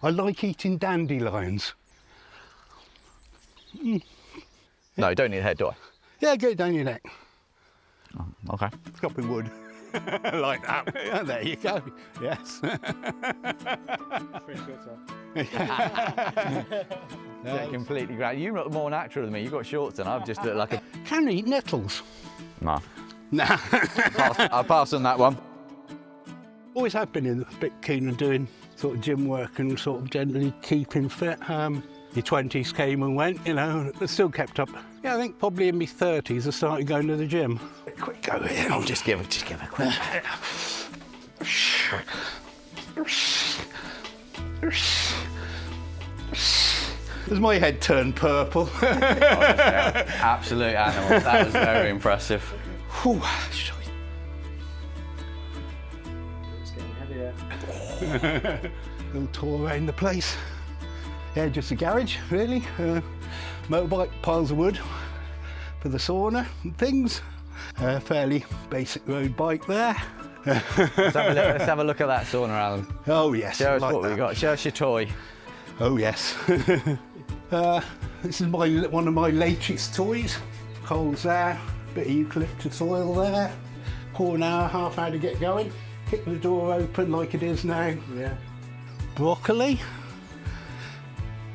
I like eating dandelions. No, you don't need a head, do I? Yeah, get it down your neck. Oh, okay. Chopping wood. Like that. Yeah, there you go. Yes. Yeah, completely great. You look more natural than me. You've got shorts and I've just looked like a... Can eat nettles. Nah. Nah. I'll pass on that one. Always have been a bit keen on doing sort of gym work and sort of generally keeping fit. Your 20s came and went, you know, but still kept up. Yeah, I think probably in my 30s I started going to the gym. Quick go here. I'll just give it a quick. Does my head turn purple? Absolute animal. That was very impressive. Whew. It's getting heavier. Little tour around the place. Yeah, just a garage, really. Motorbike, piles of wood for the sauna and things. Fairly basic road bike there. Let's have a look at that sauna, Alan. Oh yes. Show us like what that. we got. Show us your toy. Oh yes. This is one of my latest toys. Coals there, bit of eucalyptus oil there. Quarter an hour, half hour to get going. Kick the door open like it is now. Yeah. Broccoli.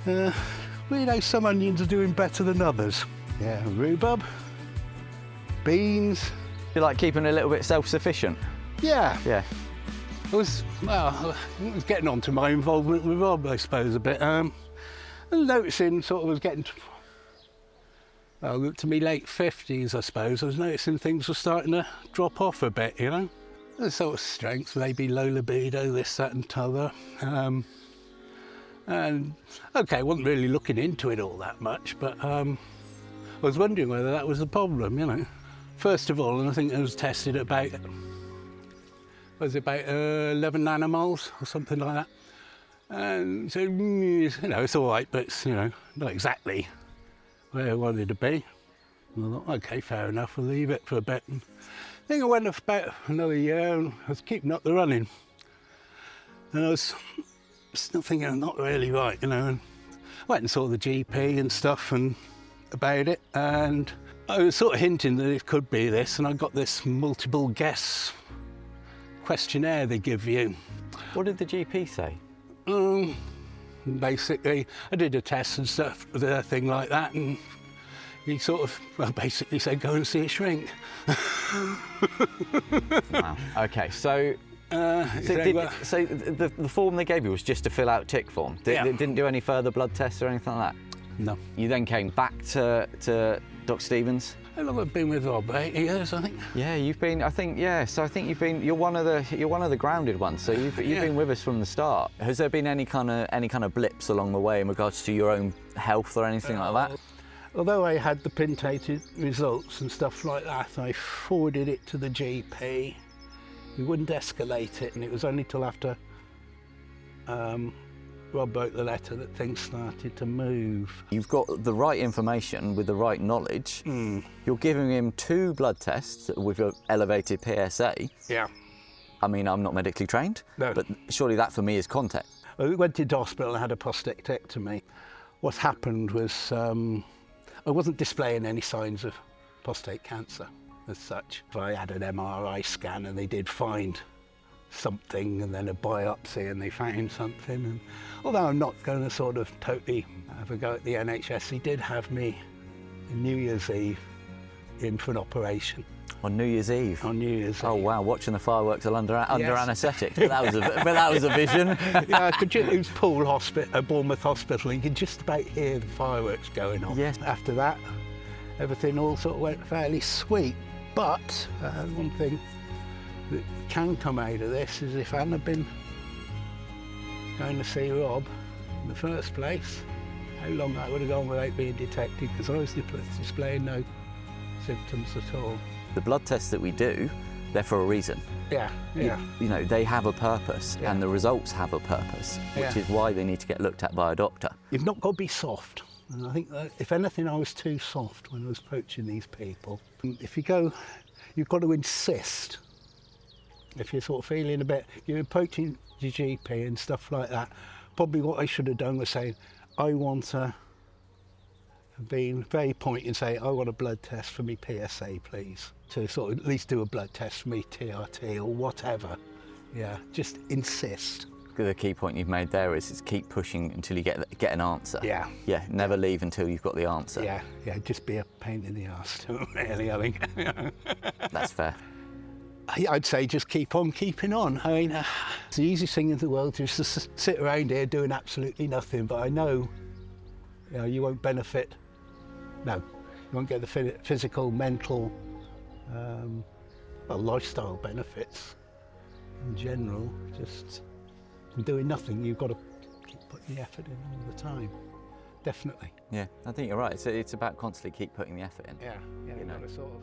We know some onions are doing better than others. Yeah, rhubarb. Beans. You like keeping a little bit self-sufficient? Yeah. Yeah. I was getting on to my involvement with Rob, I suppose, a bit. I was noticing sort of was getting to me late 50s, I suppose. I was noticing things were starting to drop off a bit, you know. The sort of strength, maybe low libido, this, that and t'other. And okay, I wasn't really looking into it all that much, but I was wondering whether that was the problem, you know. First of all, and I think it was tested at about, was it about 11 nanomoles or something like that. And so, you know, it's all right, but it's, you know, not exactly where I wanted to be. And I thought, okay, fair enough, we'll leave it for a bit. And I think I went off about another year and I was keeping up the running. And I was still thinking I'm not really right, you know. And I went and saw the GP and stuff and about it, and I was sort of hinting that it could be this, and I got this multiple guess questionnaire they give you. What did the GP say? Basically, I did a test and stuff with a thing like that, and he sort of, well, basically said, go and see a shrink. Wow. Okay, so the form they gave you was just to fill out tick form? It didn't do any further blood tests or anything like that? No. You then came back to Dr. Stevens? How long have I been with Rob? 8 years, I think. Yeah, you've been. I think. Yeah. So I think you're one of the grounded ones. So you've been with us from the start. Has there been any kind of blips along the way in regards to your own health or anything like that? Although I had the printated results and stuff like that, I forwarded it to the GP. We wouldn't escalate it, and it was only till after Rob wrote the letter that things started to move. You've got the right information with the right knowledge. You're giving him 2 blood tests with your elevated PSA. Yeah. I mean, I'm not medically trained, No. but surely that for me is context. I went into hospital and had a prostatectomy. What happened was I wasn't displaying any signs of prostate cancer as such. I had an MRI scan and they did find something, and then a biopsy and they found something. And although I'm not going to sort of totally have a go at the NHS, he did have me on New Year's Eve in for an operation. On New Year's Eve? On New Year's Eve. Oh wow, watching the fireworks under Yes. anaesthetic. But that was a vision. Yeah, it was Poole Hospital, Bournemouth Hospital. You could just about hear the fireworks going off. Yes. After that, everything all sort of went fairly sweet. But one thing that can come out of this is if I hadn't been going to see Rob in the first place, how long that would have gone without being detected, because I was displaying no symptoms at all. The blood tests that we do, they're for a reason. Yeah, yeah. You know, they have a purpose, Yeah. and the results have a purpose, which Yeah. is why they need to get looked at by a doctor. You've not got to be soft. And I think that if anything, I was too soft when I was approaching these people. If you go, you've got to insist. If you're sort of feeling a bit, you're approaching your GP and stuff like that, probably what I should have done was saying, I want to, being very pointy and say, I want a blood test for me PSA, please. To sort of at least do a blood test for me TRT or whatever. Yeah, just insist. The key point you've made there is keep pushing until you get an answer. Yeah. Yeah, never leave until you've got the answer. Yeah, just be a pain in the arse to them, really, I think. That's fair. I'd say just keep on keeping on. I mean, it's the easiest thing in the world just to sit around here doing absolutely nothing, but I know, you won't benefit. No, you won't get the physical, mental, lifestyle benefits in general. Just from doing nothing, you've got to keep putting the effort in all the time. Definitely. Yeah, I think you're right. It's about constantly keep putting the effort in. Yeah, you know. got to sort of